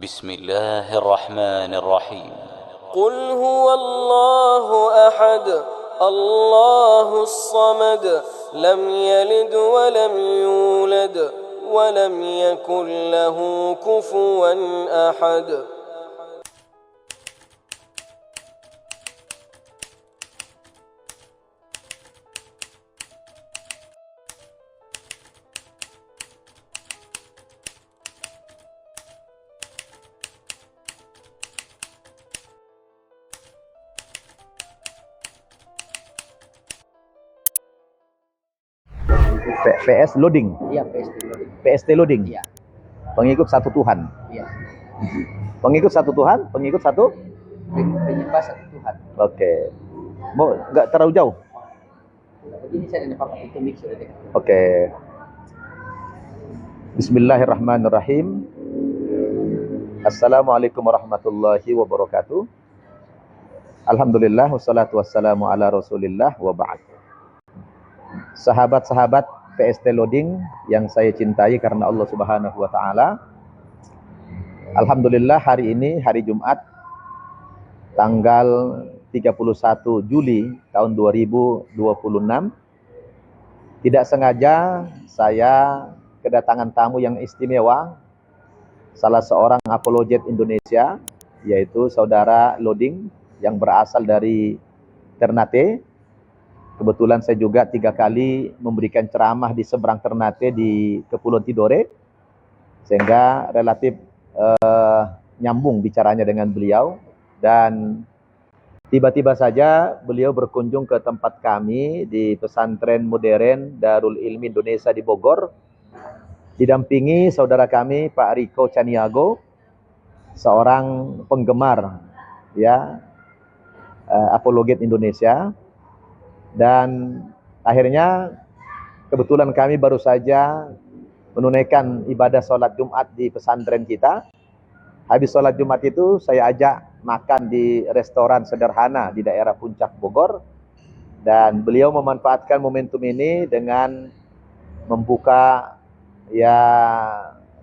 بسم الله الرحمن الرحيم. قل هو الله أحد الله الصمد لم يلد ولم يولد ولم يكن له كفوا أحد. PS loading. Iya, PST loading. PST loading. Iya. Pengikut satu Tuhan. Iya. Pengikut satu Tuhan, pengikut satu. Penyembah satu Tuhan. Oke. Mau nggak terlalu jauh? Begini saya dan Bapak itu mix sudah dekat. Oke. Bismillahirrahmanirrahim. Assalamualaikum warahmatullahi wabarakatuh. Alhamdulillah wassalatu wassalamu ala Rasulillah wa ba'd. Sahabat-sahabat PST Loading yang saya cintai karena Allah Subhanahu wa taala. Alhamdulillah hari ini hari Jumat tanggal 31 Juli tahun 2026. Tidak sengaja saya kedatangan tamu yang istimewa, salah seorang apologet Indonesia, yaitu saudara Loading yang berasal dari Ternate. Kebetulan saya juga 3 kali memberikan ceramah di seberang Ternate di Kepulauan Tidore, sehingga relatif nyambung bicaranya dengan beliau. Dan tiba-tiba saja beliau berkunjung ke tempat kami di pesantren modern Darul Ilmi Indonesia di Bogor, didampingi saudara kami Pak Riko Caniago, seorang penggemar apologet Indonesia. Dan akhirnya kebetulan kami baru saja menunaikan ibadah sholat Jumat di pesantren kita. Habis sholat Jumat itu saya ajak makan di restoran sederhana di daerah Puncak Bogor. Dan beliau memanfaatkan momentum ini dengan membuka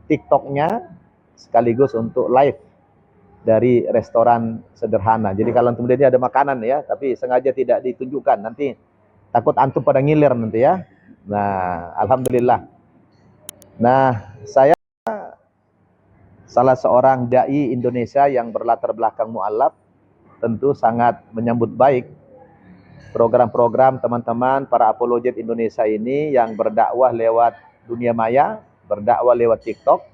TikToknya sekaligus untuk live dari restoran sederhana. Jadi kalau kemudian ini ada makanan ya, tapi sengaja tidak ditunjukkan, nanti takut antum pada ngiler nanti ya. Nah, alhamdulillah. Nah, saya salah seorang dai Indonesia yang berlatar belakang mu'alaf, tentu sangat menyambut baik program-program teman-teman para apologet Indonesia ini yang berdakwah lewat dunia maya, berdakwah lewat TikTok.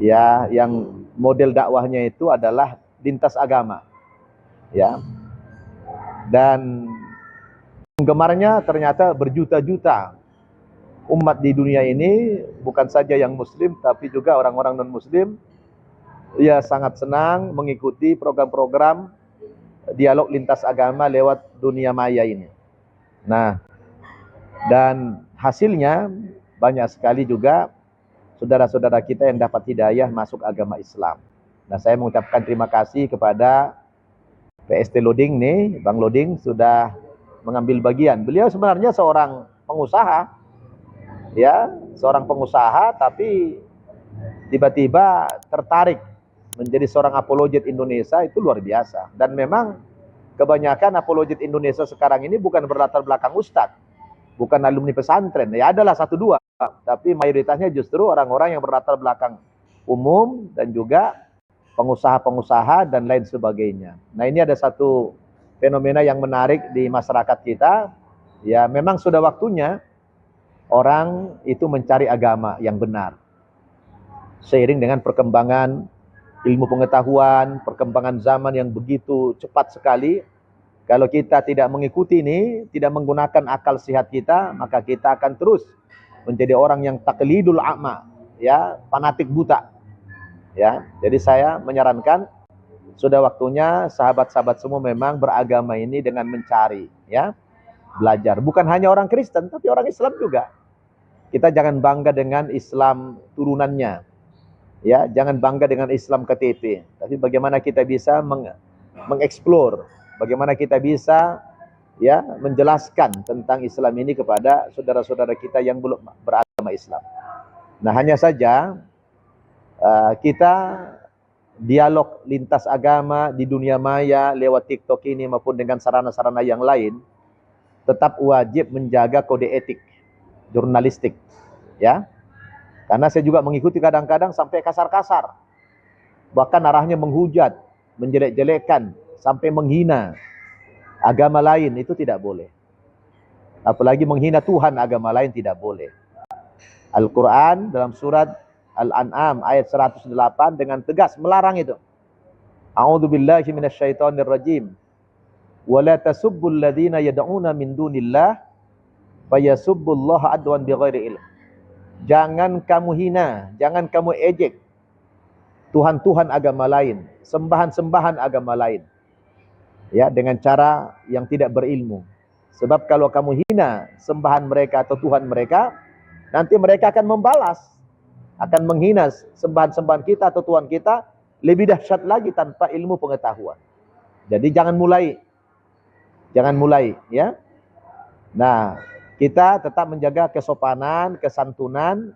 Ya, yang model dakwahnya itu adalah lintas agama. Ya. Dan penggemarnya ternyata berjuta-juta. Umat di dunia ini bukan saja yang muslim tapi juga orang-orang non-muslim ya sangat senang mengikuti program-program dialog lintas agama lewat dunia maya ini. Nah, dan hasilnya banyak sekali juga saudara-saudara kita yang dapat hidayah masuk agama Islam. Nah, saya mengucapkan terima kasih kepada PST Loading nih, Bang Loading sudah mengambil bagian. Beliau sebenarnya seorang pengusaha, ya, seorang pengusaha, tapi tiba-tiba tertarik menjadi seorang apologet Indonesia, itu luar biasa. Dan memang kebanyakan apologet Indonesia sekarang ini bukan berlatar belakang ustadz, bukan alumni pesantren, ya adalah 1-2, tapi mayoritasnya justru orang-orang yang berlatar belakang umum dan juga pengusaha-pengusaha dan lain sebagainya. Nah, ini ada satu fenomena yang menarik di masyarakat kita. Ya, memang sudah waktunya orang itu mencari agama yang benar. Seiring dengan perkembangan ilmu pengetahuan, perkembangan zaman yang begitu cepat sekali, kalau kita tidak mengikuti ini, tidak menggunakan akal sehat kita, maka kita akan terus menjadi orang yang taklidul a'ma, ya, fanatik buta. Ya, jadi saya menyarankan sudah waktunya sahabat-sahabat semua memang beragama ini dengan mencari, ya, belajar. Bukan hanya orang Kristen, tapi orang Islam juga. Kita jangan bangga dengan Islam turunannya, ya, jangan bangga dengan Islam KTP. Tapi bagaimana kita bisa mengeksplor, bagaimana kita bisa ya menjelaskan tentang Islam ini kepada saudara-saudara kita yang belum beragama Islam. Nah, hanya saja kita dialog lintas agama di dunia maya lewat TikTok ini maupun dengan sarana-sarana yang lain, tetap wajib menjaga kode etik jurnalistik, ya. Karena saya juga mengikuti kadang-kadang sampai kasar-kasar, bahkan arahnya menghujat, menjelek-jelekan, sampai menghina agama lain, itu tidak boleh. Apalagi menghina Tuhan agama lain tidak boleh. Al-Quran dalam surat Al-An'am ayat 108 dengan tegas melarang itu. A'udzubillahi minasyaitonirrajim. Wa la tasubbul ladzina yad'una min dunillah fayasubbullaha adwan bighairi ilm. Jangan kamu hina, jangan kamu ejek Tuhan-Tuhan agama lain, sembahan-sembahan agama lain, ya, dengan cara yang tidak berilmu. Sebab kalau kamu hina sembahan mereka atau Tuhan mereka, nanti mereka akan membalas, akan menghina sembahan-sembahan kita atau Tuhan kita lebih dahsyat lagi tanpa ilmu pengetahuan. Jadi jangan mulai, ya. Nah, kita tetap menjaga kesopanan, kesantunan,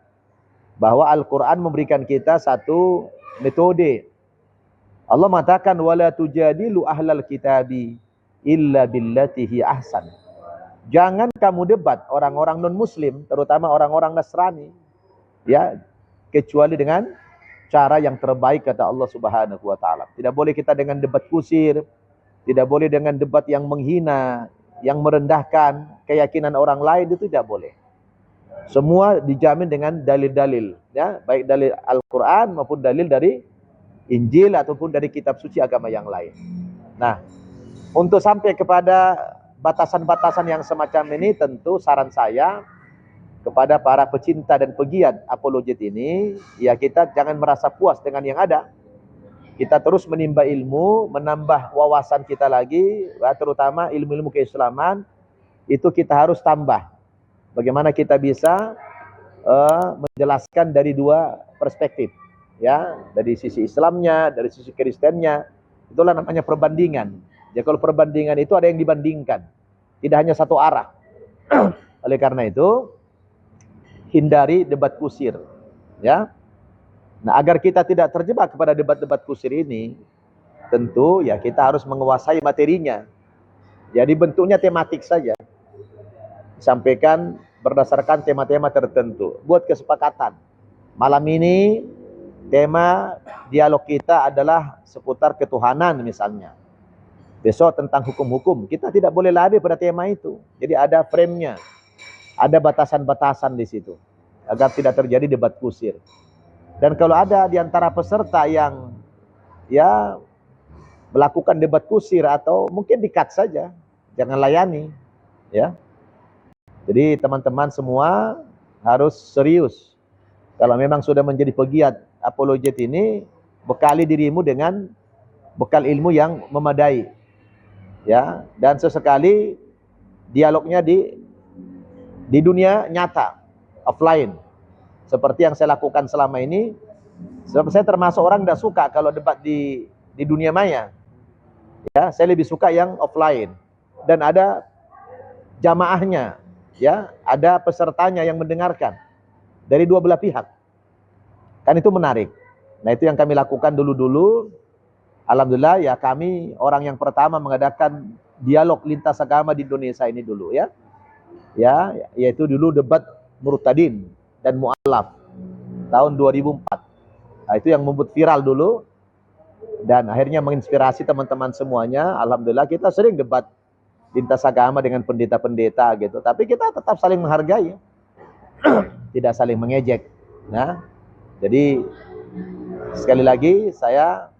bahwa Al-Quran memberikan kita satu metode. Allah mengatakan wala tujadilu ahlal kitabi illa billati hi ahsan. Jangan kamu debat orang-orang non-muslim, terutama orang-orang Nasrani, ya, kecuali dengan cara yang terbaik, kata Allah Subhanahu wa taala. Tidak boleh kita dengan debat kusir, tidak boleh dengan debat yang menghina, yang merendahkan keyakinan orang lain, itu tidak boleh. Semua dijamin dengan dalil-dalil, ya, baik dalil Al-Quran maupun dalil dari Injil ataupun dari kitab suci agama yang lain. Nah, untuk sampai kepada batasan-batasan yang semacam ini, tentu saran saya kepada para pecinta dan pegiat apologet ini, ya, kita jangan merasa puas dengan yang ada. Kita terus menimba ilmu, menambah wawasan kita lagi, terutama ilmu-ilmu keislaman, itu kita harus tambah. Bagaimana kita bisa menjelaskan dari dua perspektif, ya, dari sisi Islamnya, dari sisi Kristennya. Itulah namanya perbandingan. Ya, kalau perbandingan itu ada yang dibandingkan, tidak hanya satu arah. Oleh karena itu, hindari debat kusir, ya. Nah, agar kita tidak terjebak kepada debat-debat kusir ini, tentu ya kita harus menguasai materinya. Jadi bentuknya tematik saja, disampaikan berdasarkan tema-tema tertentu. Buat kesepakatan. Malam ini tema dialog kita adalah seputar ketuhanan misalnya. Besok tentang hukum-hukum. Kita tidak boleh lari pada tema itu. Jadi ada frame-nya, ada batasan-batasan di situ, agar tidak terjadi debat kusir. Dan kalau ada di antara peserta yang, ya, melakukan debat kusir atau mungkin di-cut saja, jangan layani, ya. Jadi teman-teman semua harus serius. Kalau memang sudah menjadi pegiat apologet ini, bekali dirimu dengan bekal ilmu yang memadai, ya, dan sesekali dialognya di dunia nyata, offline, seperti yang saya lakukan selama ini. Sebab saya termasuk orang tidak suka kalau debat di dunia maya, ya. Saya lebih suka yang offline dan ada jamaahnya, ya, ada pesertanya yang mendengarkan dari dua belah pihak. Kan itu menarik. Nah, itu yang kami lakukan dulu-dulu. Alhamdulillah, ya, kami orang yang pertama mengadakan dialog lintas agama di Indonesia ini dulu, ya. Ya, yaitu dulu debat Murtadin dan Mu'alaf tahun 2004. Nah, itu yang membuat viral dulu dan akhirnya menginspirasi teman-teman semuanya. Alhamdulillah kita sering debat lintas agama dengan pendeta-pendeta gitu, tapi kita tetap saling menghargai, tidak saling mengejek. Nah, jadi sekali lagi saya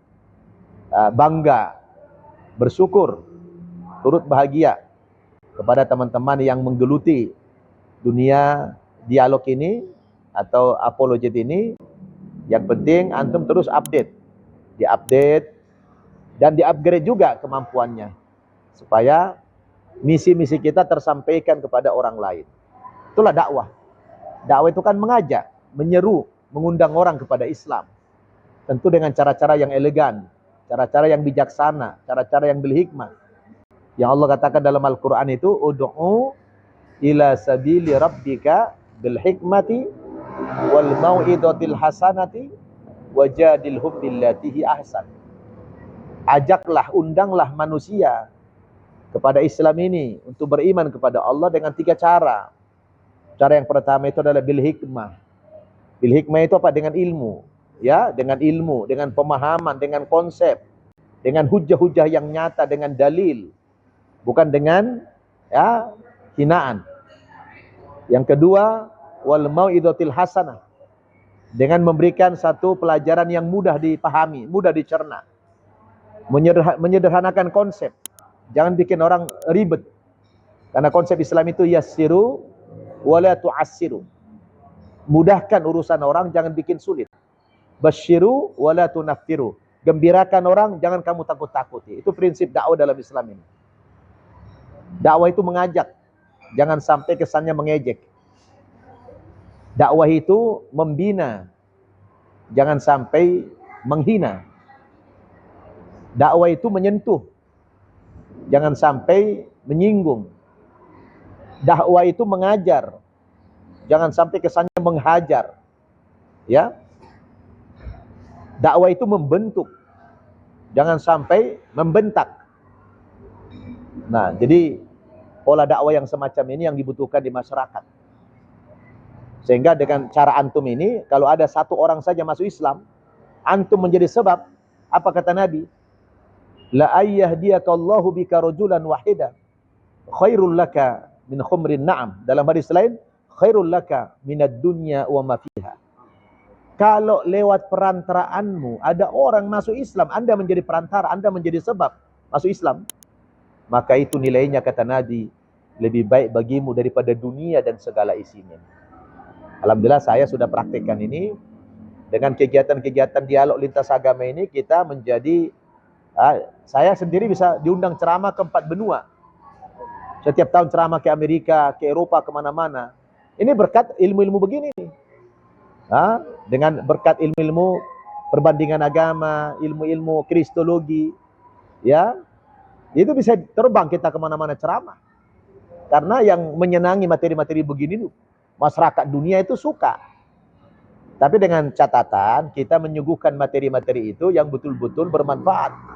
bangga, bersyukur, turut bahagia kepada teman-teman yang menggeluti dunia dialog ini atau apologet ini. Yang penting antum terus update, diupdate dan diupgrade juga kemampuannya, supaya misi-misi kita tersampaikan kepada orang lain. Itulah dakwah. Dakwah itu kan mengajak, menyeru, mengundang orang kepada Islam. Tentu dengan cara-cara yang elegan, cara-cara yang bijaksana, cara-cara yang berhikmah. Yang Allah katakan dalam Al-Quran itu, ud'u ila sabili rabbika bil hikmati wal mau'izatil hasanati wajadilhum billati hi ahsan. Ajaklah, undanglah manusia kepada Islam ini untuk beriman kepada Allah dengan 3 cara. Cara yang pertama itu adalah bil hikmah. Bil hikmah itu apa? Dengan ilmu, ya, dengan ilmu, dengan pemahaman, dengan konsep, dengan hujah-hujah yang nyata, dengan dalil, bukan dengan ya hinaan. Yang kedua, wal mau'izatil hasanah, dengan memberikan satu pelajaran yang mudah dipahami, mudah dicerna. Menyederhanakan konsep. Jangan bikin orang ribet. Karena konsep Islam itu yassiru wala tu'assiru. Mudahkan urusan orang, jangan bikin sulit. Basyiru wala tunaffiru. Gembirakan orang, jangan kamu takut-takuti. Itu prinsip dakwah dalam Islam ini. Dakwah itu mengajak, jangan sampai kesannya mengejek. Dakwah itu membina, jangan sampai menghina. Dakwah itu menyentuh, jangan sampai menyinggung. Dakwah itu mengajar, jangan sampai kesannya menghajar. Ya. Dakwah itu membentuk, jangan sampai membentak. Nah, jadi pola dakwah yang semacam ini yang dibutuhkan di masyarakat. Sehingga dengan cara antum ini, kalau ada 1 orang saja masuk Islam, antum menjadi sebab, apa kata Nabi? La ayyahdiyaka-Allahu bika rajulan wahida khairul laka min khumrin na'am. Dalam hadis lain, khairul laka minad dunya wa ma fiha. Kalau lewat perantaraanmu ada orang masuk Islam, Anda menjadi perantara, Anda menjadi sebab masuk Islam, maka itu nilainya, kata Nabi, lebih baik bagimu daripada dunia dan segala isinya. Alhamdulillah saya sudah praktikkan ini. Dengan kegiatan-kegiatan dialog lintas agama ini, kita menjadi saya sendiri bisa diundang ceramah ke 4 benua. Setiap tahun ceramah ke Amerika, ke Eropa, kemana-mana. Ini berkat ilmu-ilmu begini nih. Dengan berkat ilmu-ilmu perbandingan agama, ilmu-ilmu kristologi, ya, itu bisa terbang kita kemana-mana ceramah. Karena yang menyenangi materi-materi begini, masyarakat dunia itu suka. Tapi dengan catatan, kita menyuguhkan materi-materi itu yang betul-betul bermanfaat.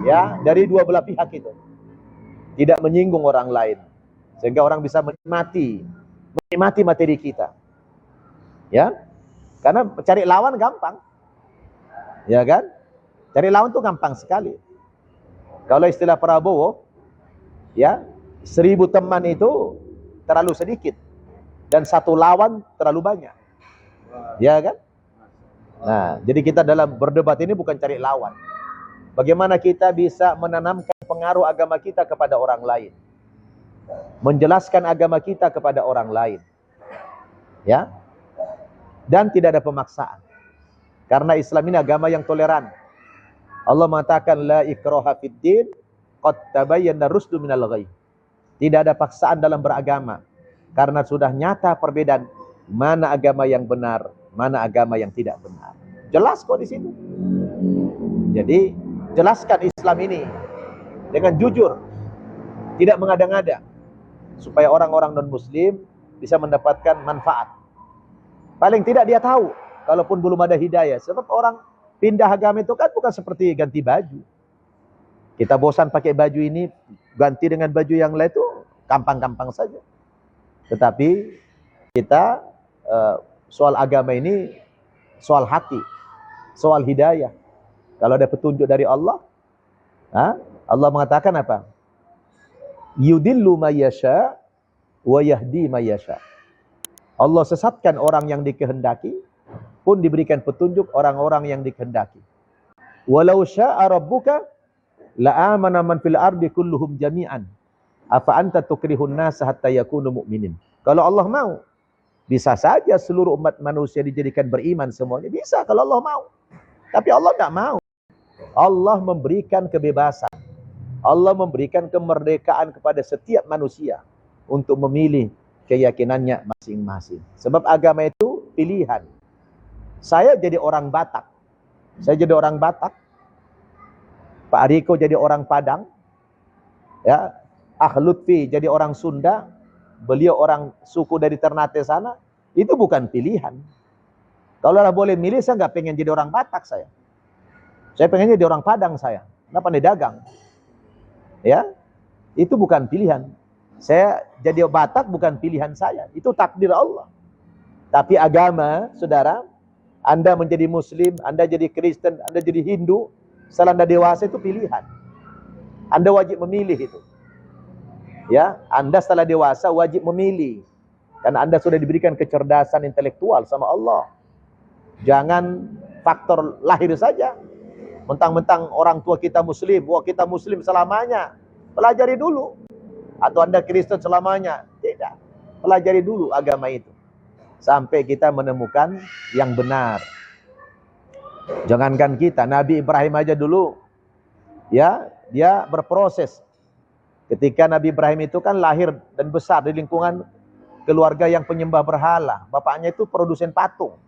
Ya, dari 2 belah pihak itu. Tidak menyinggung orang lain. Sehingga orang bisa menikmati materi kita. Ya. Karena cari lawan gampang. Ya kan? Cari lawan itu gampang sekali. Kalau istilah Prabowo, ya, 1000 teman itu terlalu sedikit. Dan 1 lawan terlalu banyak. Ya kan? Nah, jadi kita dalam berdebat ini bukan cari lawan. Bagaimana kita bisa menanamkan pengaruh agama kita kepada orang lain. Menjelaskan agama kita kepada orang lain. Ya. Dan tidak ada pemaksaan. Karena Islam ini agama yang toleran. Allah mengatakan la ikraha fid din, qad tabayyana rusdu minal ghayy. Tidak ada paksaan dalam beragama. Karena sudah nyata perbedaan mana agama yang benar, mana agama yang tidak benar. Jelas kok di situ. Jadi jelaskan Islam ini dengan jujur, tidak mengada-ngada, supaya orang-orang non-muslim bisa mendapatkan manfaat. Paling tidak dia tahu, kalaupun belum ada hidayah. Sebab orang pindah agama itu kan bukan seperti ganti baju. Kita bosan pakai baju ini, ganti dengan baju yang lain itu gampang-gampang saja. Tetapi kita soal agama ini soal hati, soal hidayah. Kalau ada petunjuk dari Allah, Allah mengatakan apa? Yudillu may yasha wa yahdi may yasha. Allah sesatkan orang yang dikehendaki, pun diberikan petunjuk orang-orang yang dikehendaki. Walau syaa rabbuka la amana man fil ardi kulluhum jami'an. Afa anta tukrihun nasa hatta yakunu mu'minin. Kalau Allah mau, bisa saja seluruh umat manusia dijadikan beriman semuanya. Bisa kalau Allah mau. Tapi Allah tidak mau. Allah memberikan kebebasan. Allah memberikan kemerdekaan kepada setiap manusia untuk memilih keyakinannya masing-masing. Sebab agama itu pilihan. Saya jadi orang Batak. Saya jadi orang Batak. Pak Riko jadi orang Padang. Ya, Lutfi jadi orang Sunda. Beliau orang suku dari Ternate sana. Itu bukan pilihan. Kalau lah boleh milih, saya nggak pengen jadi orang Batak saya. Saya pengen jadi orang Padang saya. Kenapa nih dagang? Ya, itu bukan pilihan. Saya jadi Batak bukan pilihan saya. Itu takdir Allah. Tapi agama, saudara, Anda menjadi Muslim, Anda jadi Kristen, Anda jadi Hindu, setelah Anda dewasa itu pilihan. Anda wajib memilih itu. Ya, Anda setelah dewasa wajib memilih. Karena Anda sudah diberikan kecerdasan intelektual sama Allah. Jangan faktor lahir saja. Mentang-mentang orang tua kita Muslim, wah kita Muslim selamanya. Pelajari dulu. Atau Anda Kristen selamanya. Tidak. Pelajari dulu agama itu. Sampai kita menemukan yang benar. Jangankan kita, Nabi Ibrahim aja dulu. Ya, dia berproses. Ketika Nabi Ibrahim itu kan lahir dan besar di lingkungan keluarga yang penyembah berhala. Bapaknya itu produsen patung.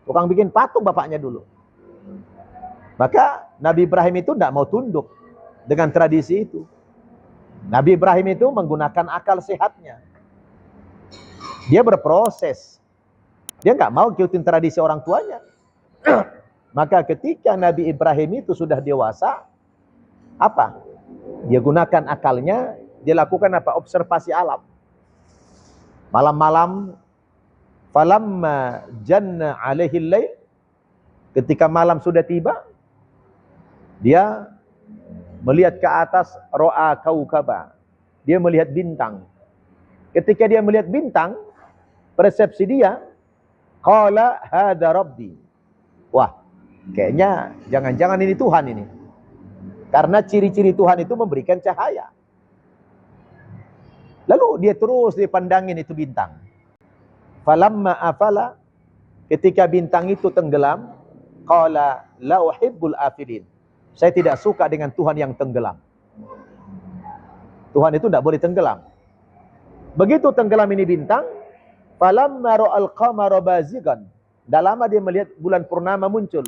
Tukang bikin patung bapaknya dulu. Maka Nabi Ibrahim itu tidak mau tunduk dengan tradisi itu. Nabi Ibrahim itu menggunakan akal sehatnya. Dia berproses. Dia nggak mau ikutin tradisi orang tuanya. Maka ketika Nabi Ibrahim itu sudah dewasa, apa? Dia gunakan akalnya, dia lakukan apa? Observasi alam. Malam-malam, falamma janna alaihi lail, ketika malam sudah tiba, dia melihat ke atas, ro'a kaukaba. Dia melihat bintang. Ketika dia melihat bintang, persepsi dia, qala hadza rabbi. Wah, kayaknya jangan-jangan ini Tuhan ini. Karena ciri-ciri Tuhan itu memberikan cahaya. Lalu dia terus dipandangin itu bintang. Falamma afala, ketika bintang itu tenggelam, qala la uhibbul afilin. Saya tidak suka dengan Tuhan yang tenggelam. Tuhan itu tidak boleh tenggelam. Begitu tenggelam ini bintang, falamma ra'al qamara bazigan. Tidak lama dia melihat bulan purnama muncul.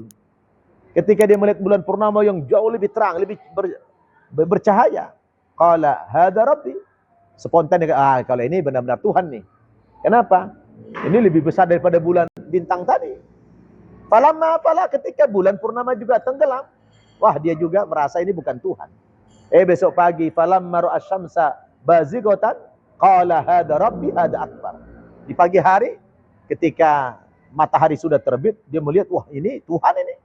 Ketika dia melihat bulan purnama yang jauh lebih terang, lebih bercahaya, qala hadza rabbi. Spontan dia, kalau ini benar-benar Tuhan nih. Kenapa? Ini lebih besar daripada bulan bintang tadi. Falamma fala, ketika bulan purnama juga tenggelam, wah dia juga merasa ini bukan Tuhan. Besok pagi, falamma ra'a syamsa bazighatan qala hadza rabbi hadza akbar. Di pagi hari ketika matahari sudah terbit, dia melihat, wah ini Tuhan ini.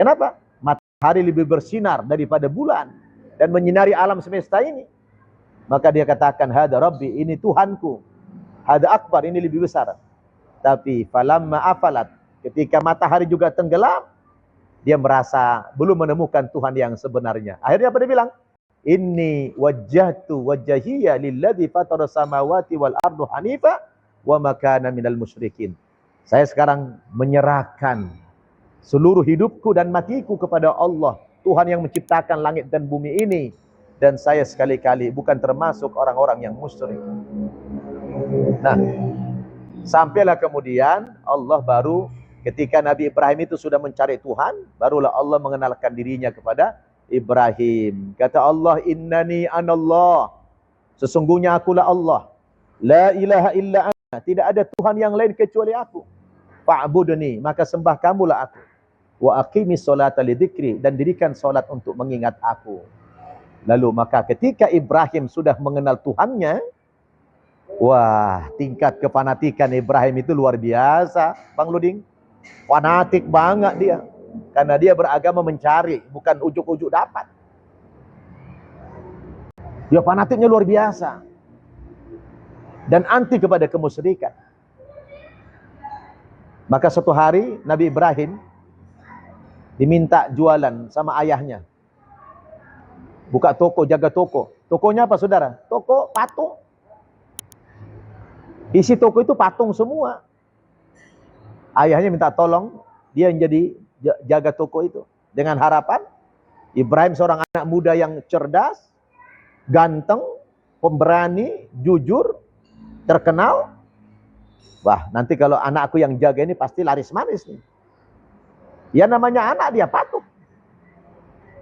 Kenapa? Matahari lebih bersinar daripada bulan dan menyinari alam semesta ini. Maka dia katakan, hadza rabbi, ini Tuhanku. Hadza akbar, ini lebih besar. Tapi falamma afalat, ketika matahari juga tenggelam, dia merasa belum menemukan Tuhan yang sebenarnya. Akhirnya apa dia bilang? Inni wajjahtu wajhiyya lilladzi fatara samawati wal ardu hanifa wa ma kana minal musyrikin. Saya sekarang menyerahkan seluruh hidupku dan matiku kepada Allah, Tuhan yang menciptakan langit dan bumi ini, dan saya sekali-kali bukan termasuk orang-orang yang musyrik. Nah, sampailah kemudian Allah baru, ketika Nabi Ibrahim itu sudah mencari Tuhan, barulah Allah mengenalkan dirinya kepada Ibrahim. Kata Allah, innani anallah, sesungguhnya akulah Allah, la ilaha illa ana, tidak ada Tuhan yang lain kecuali aku. Fa'budni, maka sembah kamulah aku. Wa aqimis sholata lidzikri, dan dirikan salat untuk mengingat aku. Lalu maka ketika Ibrahim sudah mengenal Tuhannya, wah, tingkat kefanatikan Ibrahim itu luar biasa, Bang Luding. Fanatik banget dia. Karena dia beragama mencari, bukan ujuk-ujuk dapat. Dia fanatiknya luar biasa. Dan anti kepada kemusyrikan. Maka suatu hari Nabi Ibrahim diminta jualan sama ayahnya. Buka toko, jaga toko. Tokonya apa saudara? Toko patung. Isi toko itu patung semua. Ayahnya minta tolong, dia yang jadi jaga toko itu. Dengan harapan, Ibrahim seorang anak muda yang cerdas, ganteng, pemberani, jujur, terkenal. Wah, nanti kalau anakku yang jaga ini pasti laris manis nih. Ya namanya anak dia patung.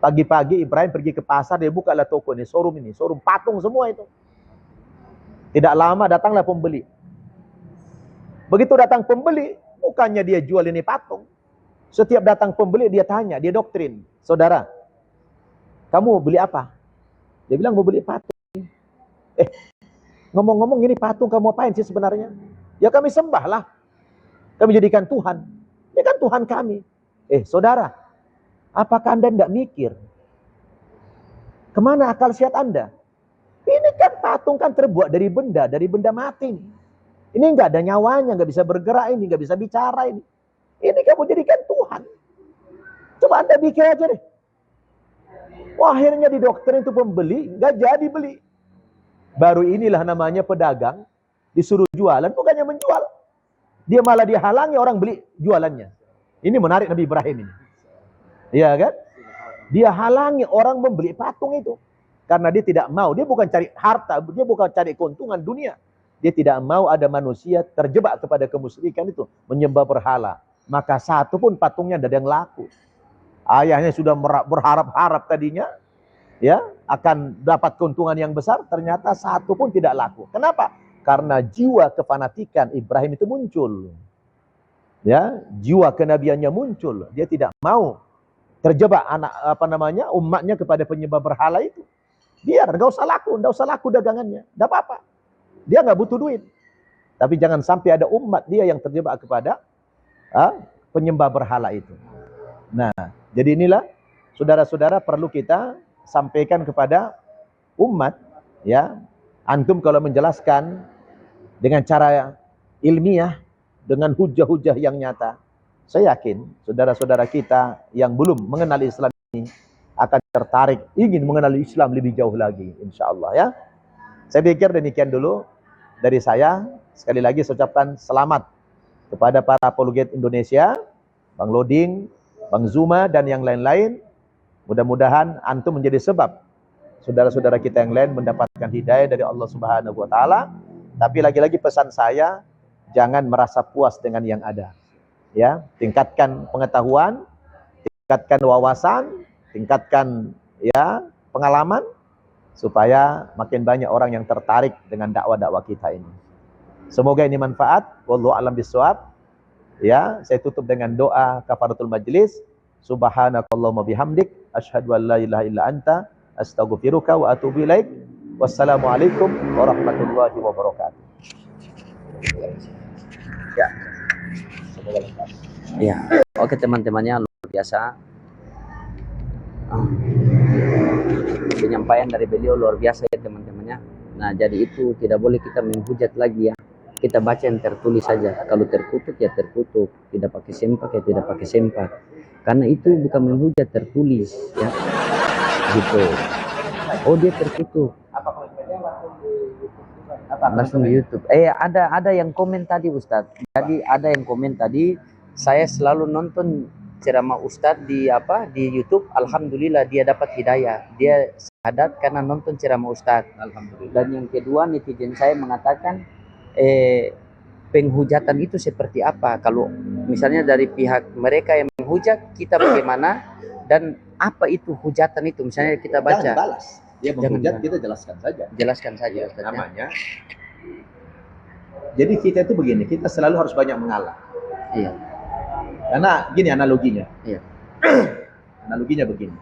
Pagi-pagi Ibrahim pergi ke pasar, dia bukalah toko ini, showroom patung semua itu. Tidak lama datanglah pembeli. Begitu datang pembeli, Bukannya dia jual ini patung. Setiap datang pembeli dia tanya, dia doktrin. Saudara, kamu beli apa? Dia bilang mau beli patung. Ngomong-ngomong ini patung kamu apain sih sebenarnya? Ya kami sembah lah. Kami jadikan Tuhan. Ini kan Tuhan kami. Saudara, apakah Anda tidak mikir? Kemana akal sehat Anda? Ini kan patung kan terbuat dari benda mati. Ini nggak ada nyawanya, nggak bisa bergerak ini, nggak bisa bicara ini. Ini kamu jadikan Tuhan. Coba Anda pikir aja deh. Wah, akhirnya didoktrin itu pembeli, nggak jadi beli. Baru inilah namanya pedagang, disuruh jualan, bukannya menjual. Dia malah dihalangi orang beli jualannya. Ini menarik Nabi Ibrahim ini. Iya kan? Dia halangi orang membeli patung itu. Karena dia tidak mau, dia bukan cari harta, dia bukan cari keuntungan dunia. Dia tidak mau ada manusia terjebak kepada kemusyrikan itu, menyembah berhala. Maka satu pun patungnya tidak ada yang laku. Ayahnya sudah berharap-harap tadinya, ya, akan dapat keuntungan yang besar, ternyata satu pun tidak laku. Kenapa? Karena jiwa kefanatikan Ibrahim itu muncul. Ya, jiwa kenabiannya muncul. Dia tidak mau terjebak umatnya kepada penyembah berhala itu. Biar enggak usah laku dagangannya, enggak apa-apa. Dia enggak butuh duit. Tapi jangan sampai ada umat dia yang terjebak kepada penyembah berhala itu. Nah, jadi inilah saudara-saudara perlu kita sampaikan kepada umat, ya. Antum kalau menjelaskan dengan cara ilmiah, dengan hujah-hujah yang nyata, saya yakin saudara-saudara kita yang belum mengenal Islam ini akan tertarik ingin mengenal Islam lebih jauh lagi, insyaallah ya. Saya pikir demikian dulu dari saya. Sekali lagi saya ucapkan selamat kepada para apologet Indonesia, Bang Loding, Bang Zuma dan yang lain-lain. Mudah-mudahan antum menjadi sebab saudara-saudara kita yang lain mendapatkan hidayah dari Allah Subhanahu wa taala. Tapi lagi-lagi pesan saya, jangan merasa puas dengan yang ada. Ya, tingkatkan pengetahuan, tingkatkan wawasan, tingkatkan ya pengalaman supaya makin banyak orang yang tertarik dengan dakwah-dakwah kita ini. Semoga ini manfaat. Wallahu a'lam bishawab. Ya, saya tutup dengan doa kafaratul majlis. Subhanakallahumma bihamdik asyhadu an la ilaha illa anta astaghfiruka wa atubu ilaik. Wassalamualaikum warahmatullahi wabarakatuh. Ya. Semoga lengkap. Ya, oke teman-temannya, luar biasa. Penyampaian dari beliau luar biasa ya teman-temannya. Nah, jadi itu tidak boleh kita menghujat lagi ya. Kita baca yang tertulis saja. Kalau terkutuk ya terkutuk, tidak pakai sempak ya tidak pakai sempak. Karena itu bukan menghujat, tertulis ya. Gitu. Oh, dia terkutuk. Langsung di YouTube. Ada yang komen tadi Ustadz. Jadi ada yang komen tadi, saya selalu nonton ceramah Ustadz di YouTube. Alhamdulillah dia dapat hidayah. Dia syahadat karena nonton ceramah Ustadz. Alhamdulillah. Dan yang kedua, netizen saya mengatakan penghujatan itu seperti apa? Kalau misalnya dari pihak mereka yang menghujat, kita bagaimana? Dan apa itu hujatan itu? Misalnya kita baca. Jangan balas. Dia menghujat, kita jelaskan saja. Jelaskan saja Ustaz. Namanya. Jadi kita itu begini, kita selalu harus banyak mengalah. Iya. Karena gini analoginya. Iya. Analoginya begini.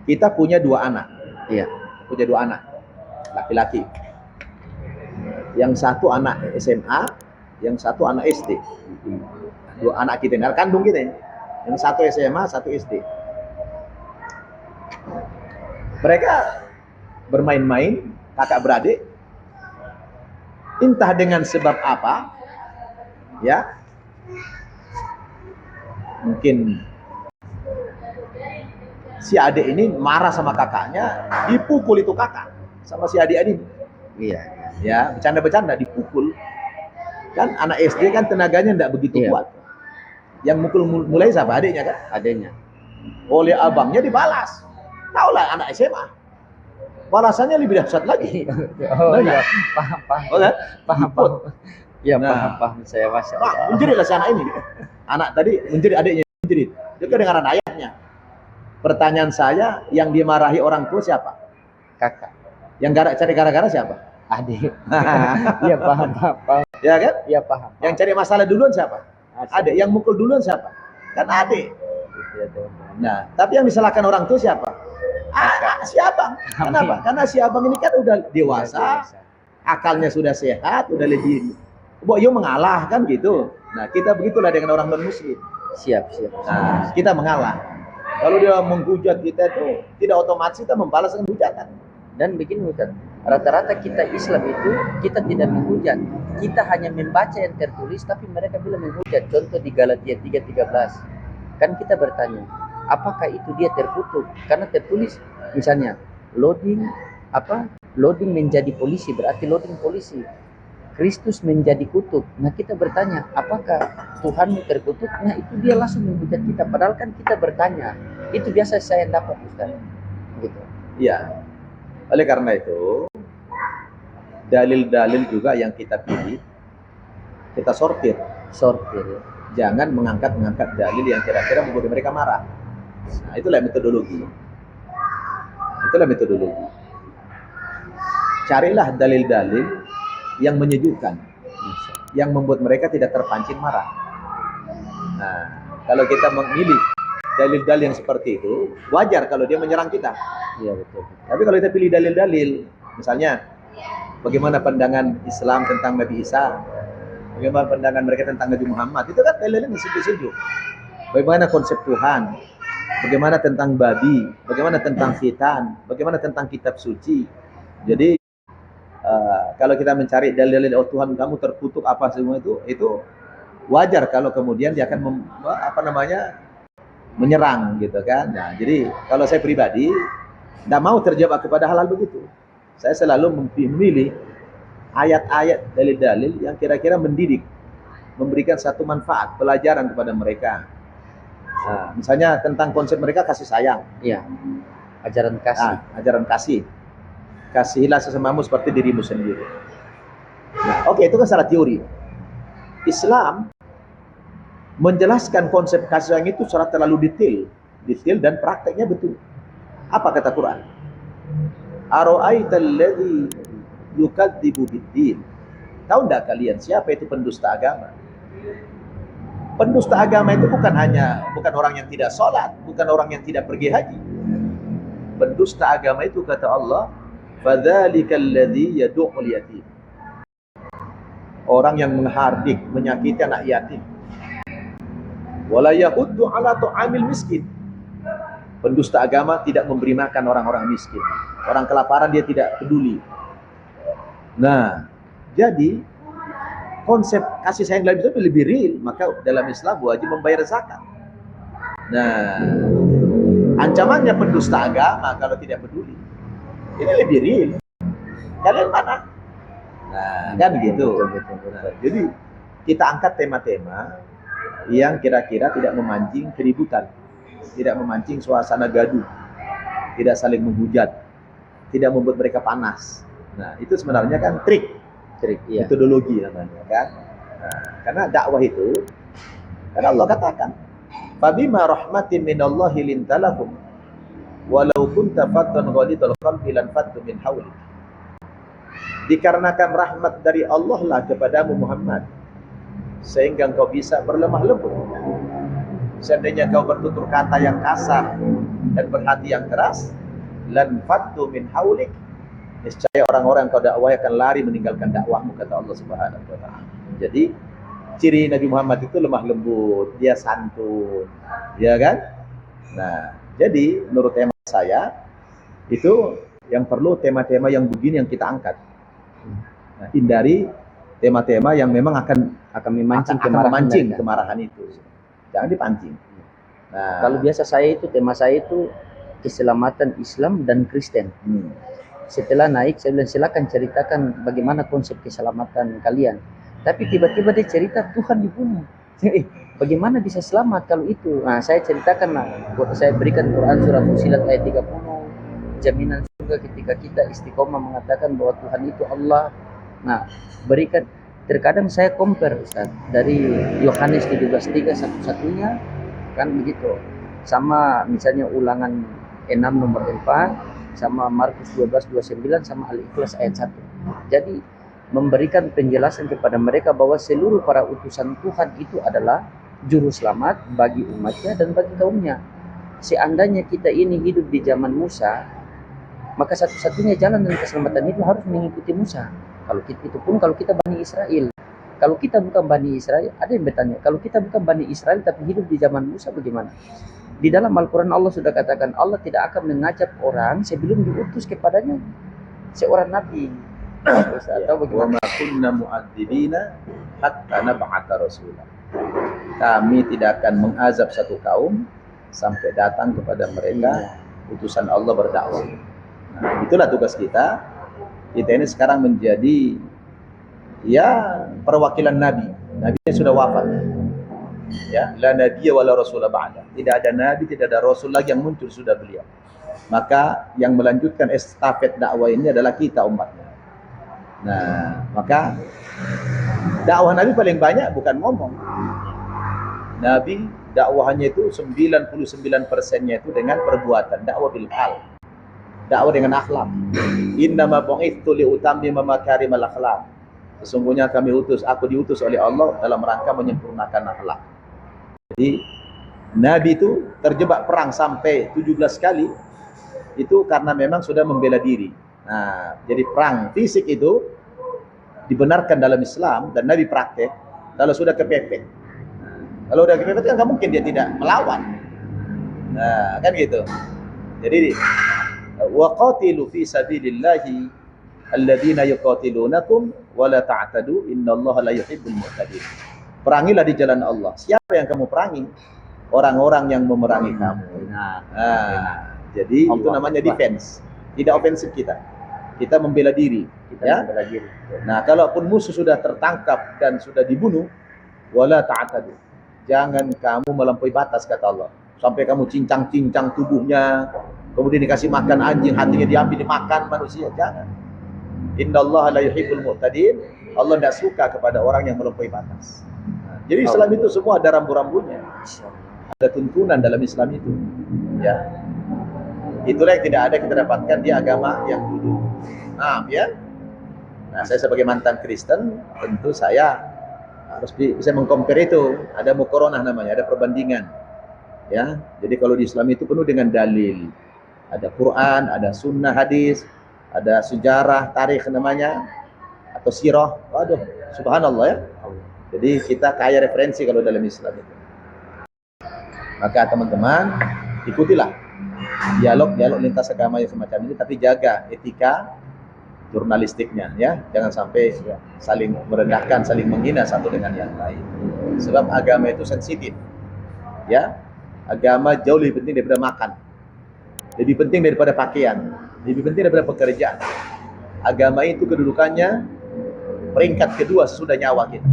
Kita punya dua anak. Iya. Punya dua anak. Laki-laki. Yang satu anak SMA, yang satu anak SD. Dua anak kita, anak kandung kita ini. Yang satu SMA, satu SD. Mereka bermain-main, kakak beradik. Entah dengan sebab apa, ya. Mungkin si adik ini marah sama kakaknya, dipukul itu kakak sama si adik ini. Iya. Ya, bercanda-bercanda dipukul. Kan anak SD kan tenaganya tidak begitu kuat. Yang mukul mulai siapa? Adiknya kan? Adiknya. Oleh abangnya dibalas. Taulah anak SMA. Balasannya lebih dahsyat lagi. Oh iya, paham. Paham. Iya, paham saya Masya Allah. Menjeritlah si anak ini. Anak tadi menjerit, adiknya menjerit. Dia kedengaran ayahnya. Pertanyaan saya, yang dimarahi orang tua siapa? Kakak. Yang cari gara-gara siapa? Adik. Iya, paham. Ya kan? Iya paham. Yang cari masalah duluan siapa? Asik. Adik. Yang mukul duluan siapa? Kan adik. Iya, teman-teman. Nah, tapi yang disalahkan orang tua siapa? Si abang. Kenapa? Karena si abang ini kan udah dewasa, akalnya sudah sehat, udah lebih. Yo mengalah kan gitu. Nah, kita begitulah dengan orang non muslim. Siap. Nah, kita mengalah. Kalau dia menghujat kita itu tidak otomatis kita membalas dengan hujatan. Dan begini Ustaz, rata-rata kita Islam itu kita tidak menghujat, kita hanya membaca yang tertulis, tapi mereka bilang menghujat. Contoh di Galatia 3:13, kan kita bertanya, apakah itu dia terkutuk? Karena tertulis misalnya loading menjadi polisi, berarti loading polisi. Kristus menjadi kutuk. Nah kita bertanya, apakah Tuhanmu terkutuk? Nah itu dia langsung menghujat kita. Padahal kan kita bertanya. Itu biasa saya dapat Ustaz. Gitu. Iya. Oleh karena itu, dalil-dalil juga yang kita pilih, kita sortir. Ya. Jangan mengangkat dalil yang kira-kira membuat mereka marah. Nah, itulah metodologi. Carilah dalil-dalil yang menyejukkan, yang membuat mereka tidak terpancing marah. Nah, kalau kita memilih dalil-dalil yang seperti itu, wajar kalau dia menyerang kita. Iya betul. Tapi kalau kita pilih dalil-dalil, misalnya bagaimana pandangan Islam tentang Nabi Isa, bagaimana pandangan mereka tentang Nabi Muhammad, itu kan dalilnya sejuk-sejuk. Bagaimana konsep Tuhan, bagaimana tentang babi, bagaimana tentang khitan, bagaimana tentang kitab suci. Jadi kalau kita mencari dalil-dalil Tuhan kamu terkutuk apa semua itu wajar kalau kemudian dia akan menyerang gitu kan. Nah, jadi kalau saya pribadi tidak mau terjebak kepada hal-hal begitu. Saya selalu memilih ayat-ayat, dalil-dalil yang kira-kira mendidik, memberikan satu manfaat, pelajaran kepada mereka. Nah, misalnya tentang konsep mereka kasih sayang. Iya. Ajaran kasih. Ajaran kasih. Kasihilah sesamamu seperti dirimu sendiri. Nah, oke, itu kan secara teori. Islam menjelaskan konsep kasih sayang itu secara terlalu detail dan prakteknya betul. Apa kata Quran? Ara'aital ladzi yukadzibu biddin. Tahu enggak kalian siapa itu pendusta agama? Pendusta agama itu bukan orang yang tidak sholat, bukan orang yang tidak pergi haji. Pendusta agama itu kata Allah, fadzalikal ladzi yad'ul yatim. Orang yang menghardik, menyakiti anak yatim. Wala yahuddu ala tu'amil miskin. Pendusta agama tidak memberi makan orang-orang miskin. Orang kelaparan dia tidak peduli. Nah, jadi konsep kasih sayang dalam Islam lebih real. Maka dalam Islam wajib membayar zakat. Nah, ancamannya pendusta agama kalau tidak peduli. Ini lebih real. Kalian mana? Nah, kan gitu. Nah, jadi kita angkat tema-tema yang kira-kira tidak memancing keributan, tidak memancing suasana gaduh, tidak saling menghujat, tidak membuat mereka panas. Nah, itu sebenarnya kan trik, iya. metodologi namanya kan. Nah, karena dakwah itu, karena Allah katakan, "Fabima rahmatin minallahi lintalahum, walau kunta faddan ghalidhal qalbi lan faddu min hawlik." Dikarenakan rahmat dari Allah lah kepadamu Muhammad, sehingga engkau bisa berlemah lembut. Seandainya kau bertutur kata yang kasar dan berhati yang keras, lan faddu min haulik, niscaya orang-orang kau dakwah akan lari meninggalkan dakwahmu, kata Allah Subhanahu wa taala. Jadi ciri Nabi Muhammad itu lemah lembut, dia santun, ya kan? Nah, jadi menurut tema saya itu yang perlu tema-tema yang begini yang kita angkat. Nah, hindari tema-tema yang memang akan memancing kemarahan itu. Jangan dipancing. Nah, kalau biasa tema saya itu keselamatan Islam dan Kristen. Setelah naik saya bilang silakan ceritakan bagaimana konsep keselamatan kalian. Tapi tiba-tiba dia cerita Tuhan dibunuh. Bagaimana bisa selamat kalau itu? Nah, saya ceritakan saya berikan Quran surah Fussilat ayat 30, jaminan surga ketika kita istiqomah mengatakan bahwa Tuhan itu Allah. Nah, berikan. Terkadang saya compare Ustaz, dari Yohanes 17:3 satu-satunya kan begitu, sama misalnya Ulangan 6 nomor 4, sama Markus 12:29, sama Al-Ikhlas ayat 1. Jadi memberikan penjelasan kepada mereka bahwa seluruh para utusan Tuhan itu adalah juru selamat bagi umatnya dan bagi kaumnya. Seandainya kita ini hidup di zaman Musa, maka satu-satunya jalan dan keselamatan itu harus mengikuti Musa. Kalau kita, itu pun kalau kita Bani Israel. Kalau kita bukan Bani Israel, ada yang bertanya, kalau kita bukan Bani Israel tapi hidup di zaman Musa bagaimana? Di dalam Al-Quran Allah sudah katakan, Allah tidak akan mengajak orang sebelum diutus kepadanya seorang nabi. Atau bagaimana? Wa ma kunna mu'adzibina hatta nab'atha rasulah. Kami tidak akan mengazab satu kaum sampai datang kepada mereka utusan Allah berdakwah. Nah, itulah tugas kita. Kita ini sekarang menjadi perwakilan nabi. Nabinya sudah wafat. Ya, la nabiyya wala rasula ba'da. Tidak ada nabi, tidak ada rasul lagi yang muncul sudah beliau. Maka yang melanjutkan estafet dakwah ini adalah kita umatnya. Nah, maka dakwah Nabi paling banyak bukan ngomong. Nabi dakwahnya itu 99%-nya itu dengan perbuatan, dakwah bil hal. Dakwah dengan akhlak. Innama bu'itsu li utammima makarimal akhlak. Sesungguhnya aku diutus oleh Allah dalam rangka menyempurnakan akhlak. Jadi Nabi itu terjebak perang sampai 17 kali itu karena memang sudah membela diri. Nah, jadi perang fisik itu dibenarkan dalam Islam dan Nabi praktek kalau sudah kepepet. Nah, kalau udah kepepet kan nggak mungkin dia tidak melawan. Nah, kan gitu. Jadi wa qatilu fi sabilillahi alladziina yuqatilunakum wa la ta'tadu innallaha la yuhibbul mu'tadin. Perangilah di jalan Allah. Siapa yang kamu perangi? Orang-orang yang memerangi kamu. Jadi itu namanya defense. Tidak ofensif kita. Kita membela diri. Membela diri. Nah, kalaupun musuh sudah tertangkap dan sudah dibunuh, wala ta'tadu. Jangan kamu melampaui batas kata Allah. Sampai kamu cincang-cincang tubuhnya, kemudian dikasih makan anjing, hatinya diambil dimakan manusia. Jangan. Innallaha la yuhibbul mu'tadin. Allah tidak suka kepada orang yang melampaui batas. Nah, jadi Islam itu semua ada rambu-rambunya. Ada tuntunan dalam Islam itu. Ya. Itulah yang tidak ada kita dapatkan di agama yang dulu. Nah, ya. Nah, saya sebagai mantan Kristen, tentu saya harus bisa mengcompare itu. Ada muqaranah namanya, ada perbandingan. Ya. Jadi kalau di Islam itu penuh dengan dalil. Ada Quran, ada sunnah hadis, ada sejarah, tarikh namanya, atau sirah. Waduh, subhanallah ya. Jadi kita kaya referensi kalau dalam Islam itu. Maka teman-teman, ikutilah dialog lintas agama yang semacam ini, tapi jaga etika jurnalistiknya, ya. Jangan sampai saling merendahkan, saling menghina satu dengan yang lain. Sebab agama itu sensitif, ya. Agama jauh lebih penting daripada makan, lebih penting daripada pakaian, lebih penting daripada pekerjaan. Agama itu kedudukannya peringkat kedua sesudah nyawa kita.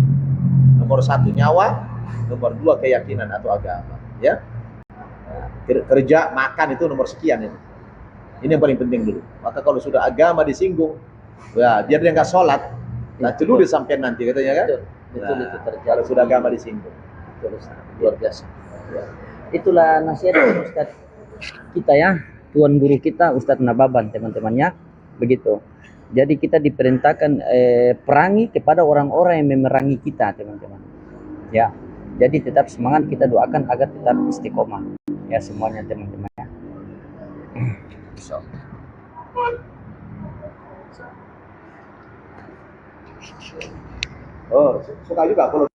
Nomor 1 nyawa, nomor 2 keyakinan atau agama, ya. Kerja, makan itu nomor sekian itu. Ini yang paling penting dulu. Maka kalau sudah agama disinggung, ya biar dia nggak sholat, nah celuri sampai nanti katanya kan. Betul, itu terjadi. Kalau sudah agama disinggung, luar biasa. Ya. Itulah nasihat Ustaz kita ya, tuan guru kita Ustaz Nababan teman-temannya, begitu. Jadi kita diperintahkan perangi kepada orang-orang yang memerangi kita teman-teman. Ya. Jadi tetap semangat, kita doakan agar tetap istiqomah. Ya semuanya teman-teman ya. Insyaallah. Oh, suka juga kalau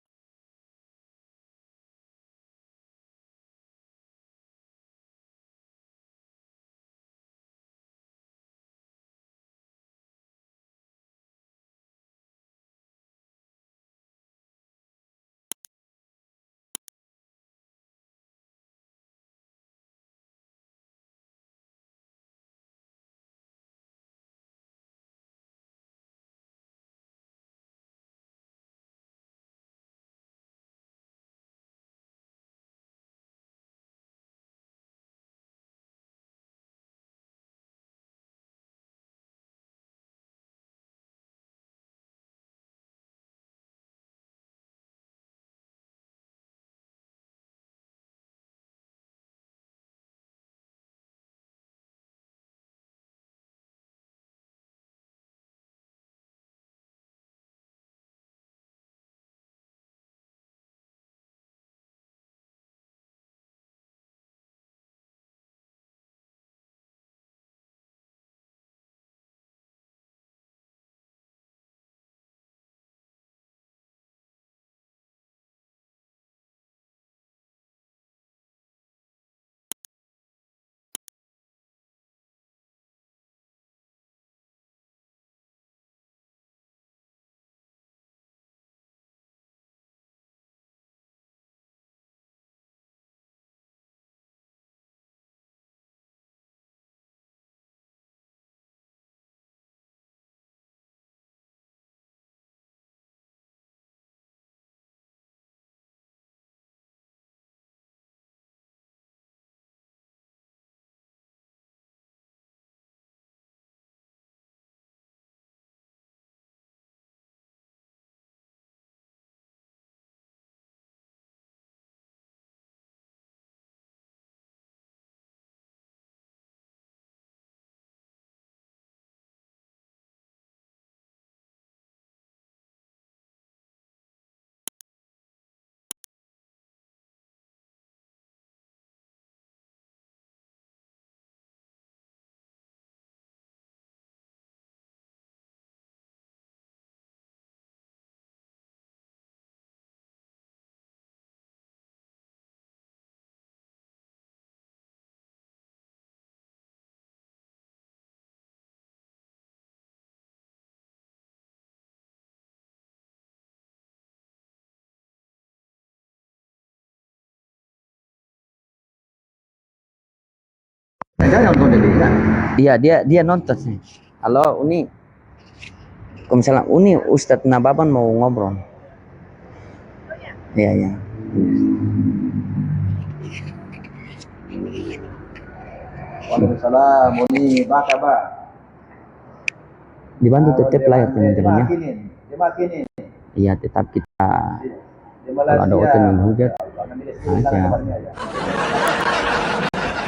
Jangan nonton dia kan? Iya, dia nonton sih. Halo, Uni. Kalau misalnya Uni Ustadz Nababan mau ngobrol. Iya, iya. Waalaikumsalam, Uni, apa kabar? Dibantu tetap lah ya teman-teman ya. Dimakinin. Iya, tetap kita Di kalau ada hotel menghujat aja.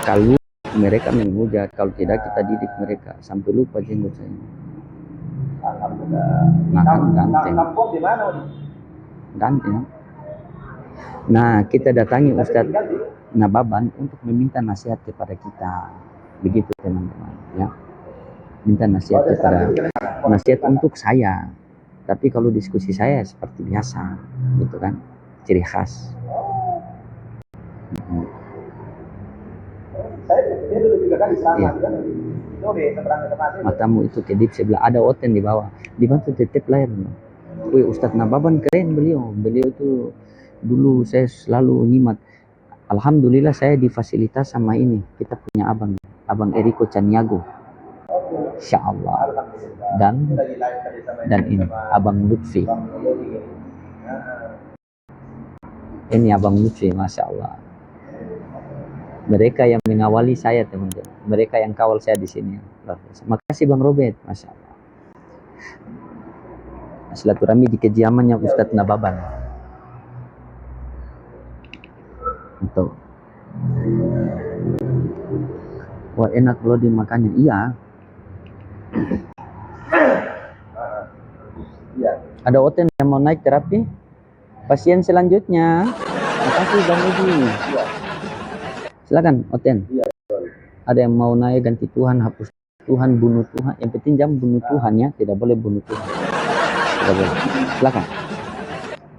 Kalau mereka menghujat, kalau tidak kita didik mereka sampai lupa jenggot saya. Alhamdulillah. Nah, kan ganteng. Kampung di mana, Uni? Ganteng. Nah, kita datangi Ustadz Nababan untuk meminta nasihat kepada kita. Begitu teman-teman ya. Minta nasihat kepada nasihat untuk saya. Tapi kalau diskusi saya seperti biasa, gitu kan. Ciri khas. Saya dulu juga kan di sana Iya. kan. Itu di seberang tempat itu. Matamu itu kedip sebelah ada oten di bawah. Dibantu tetep layar. Wih, Ustadz Nababan keren beliau. Beliau itu dulu saya selalu nyimak. Alhamdulillah saya difasilitas sama ini. Kita punya abang Eriko Caniago. Insya Allah. Dan ini abang Lutfi. Ini abang Lutfi, masya Allah. Mereka yang mengawali saya teman-teman. Mereka yang kawal saya di sini. Makasih Bang Robert, masya Allah. Silaturahmi di kediamannya Ustadz Nababan. Untuk. Wah enak loh dimakannya. Iya. Ada Oten yang mau naik terapi? Pasien selanjutnya. Makasih Bang Edi. Silakan Oten. Ada yang mau naik ganti Tuhan, hapus Tuhan, bunuh Tuhan. Yang penting jangan bunuh Tuhan ya. Tidak boleh bunuh Tuhan. Tidak boleh. Silakan.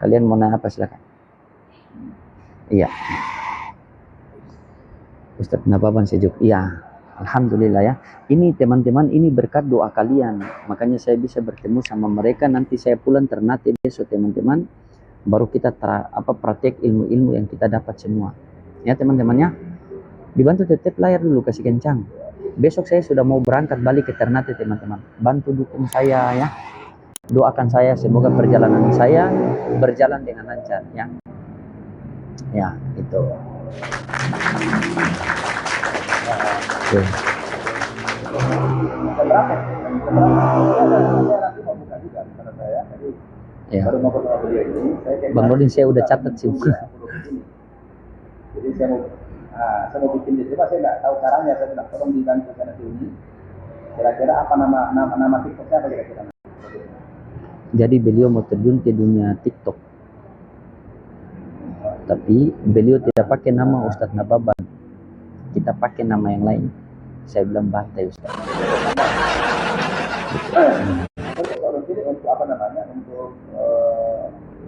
Kalian mau naik apa silakan. Iya. Ustadz Nababan sejuk. Iya. Alhamdulillah ya. Ini teman-teman, ini berkat doa kalian. Makanya saya bisa bertemu sama mereka. Nanti saya pulang Ternate besok teman-teman. Baru kita praktek ilmu-ilmu yang kita dapat semua. Ya teman-teman ya. Dibantu tetap layar dulu, kasih kencang. Besok saya sudah mau berangkat balik ke Ternate teman-teman. Bantu dukung saya ya. Doakan saya semoga perjalanan saya berjalan dengan lancar ya. Ya, itu. Oke. Ya. Bang Rodin saya udah catat sih. Jadi saya mau bikin di sini, saya nggak tahu caranya, saya tidak tolong dibantu sana sini. Kira-kira apa nama TikToknya apa kira-kira? Jadi beliau mau terjun ke dunia TikTok. Tapi beliau tidak pakai nama Ustadz Nababan. Kita pakai nama yang lain. Saya bilang bantai Ustadz. Untuk apa namanya? Untuk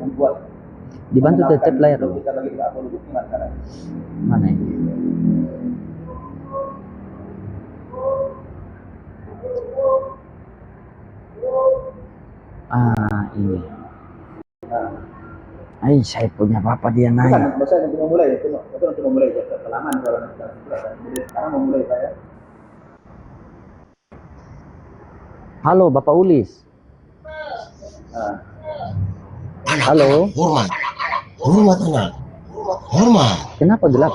membuat dibantu tetap layar loh. Mana ini? Ini. Saya punya apa dia naik. Saya untuk memulai, itu untuk memulai kelamaan kalau jadi sekarang memulai saya. Halo Bapak Ulis. Halo. Hormat anak. Hormat. Kenapa gelap?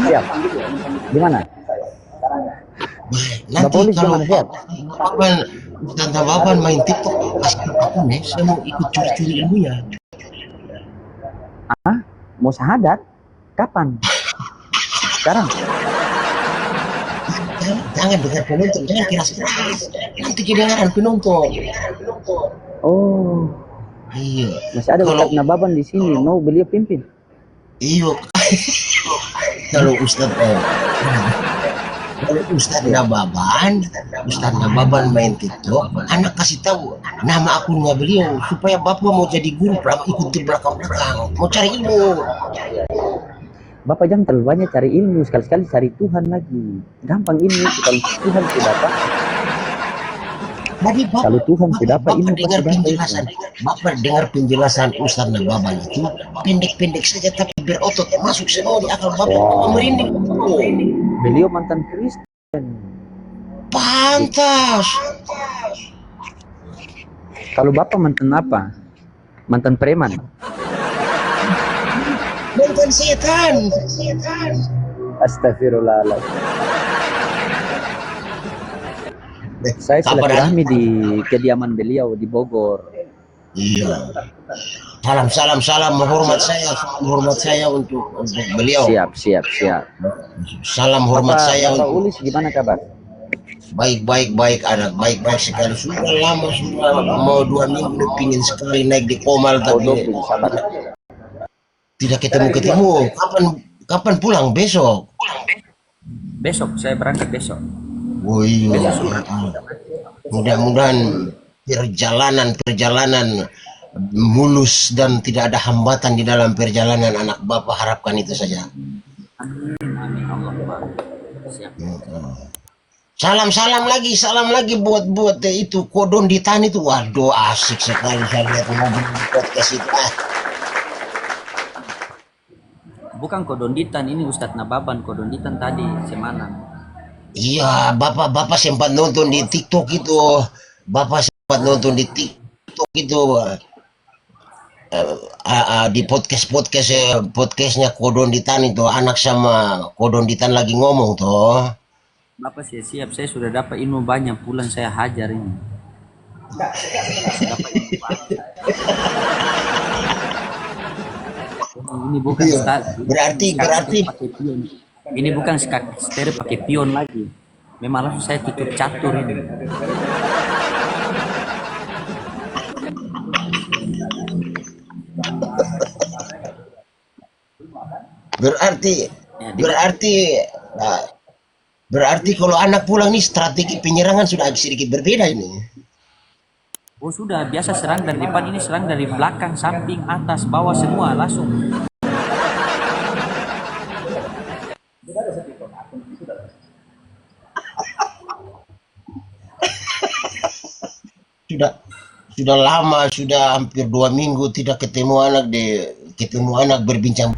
Siap. Gimana? Baik, Bapak Ulis gimana siap? Tante Baban main TikTok pas aku nih, saya mau ikut curi-curi ilmunya. Mau syahadat? Kapan? Sekarang? Jangan dengar penonton, jangan keras-keras. Nanti kedengaran penonton. Oh, Iya. masih ada Kalau- Ustadz Nababan di sini. Mau beliau pimpin? Iya. Kalau Ustadz Nababan main TikTok, anak kasih tahu nama akunnya beliau supaya bapak mau jadi guru ikut di belakang-belakang, mau cari ilmu. Bapak jangan terlalu banyak cari ilmu, sekali-sekali cari Tuhan lagi. Gampang ilmu, kalau Tuhan tidak dapat. Jadi Kalau Tuhan sudah dapat ilmu pasti dapat penjelasan, Bapak dengar penjelasan Ustaz Nababa itu pendek-pendek saja tapi berotot masuk semua di akal Bapak. Merinding. Oh, Beliau mantan Kristen. pantas. Kalau Bapak mantan apa? Mantan preman. Mantan setan. Astagfirullahaladzim. Saya Kapan silaturahmi di kediaman beliau di Bogor. Iya. Salam hormat saya untuk beliau. Siap. Salam hormat saya Bapak untuk Ulis gimana kabar? baik anak, baik sekali. Sudah lama, sudah mau 2 minggu pingin sekali naik di Komal tapi Sabar. tidak ketemu. Kapan pulang besok? Besok saya berangkat besok. Oh iya. Mudah-mudahan perjalanan mulus dan tidak ada hambatan di dalam perjalanan anak Bapak, harapkan itu saja. Amin Allah. Siap. Salam lagi buat itu Kodon Ditan itu. Waduh, asik sekali saya lihat mobil di podcast itu. Bukan Kodonditan ini Ustadz Nababan, Kodonditan tadi semalam. Iya, Bapak sempat nonton di TikTok itu. Di podcastnya Kodon Ditan itu, anak sama Kodon Ditan lagi ngomong toh. Bapak siap, saya sudah dapat ilmu banyak, pulang saya hajar ini. Ini bukan Berarti ini bukan stereo pakai pion lagi. Memang langsung saya tutup catur ini. Berarti kalau anak pulang nih strategi penyerangan sudah sedikit berbeda ini. Oh sudah, biasa serang dari depan, ini serang dari belakang, samping, atas, bawah semua langsung. Sudah lama, sudah hampir 2 minggu tidak ketemu anak berbincang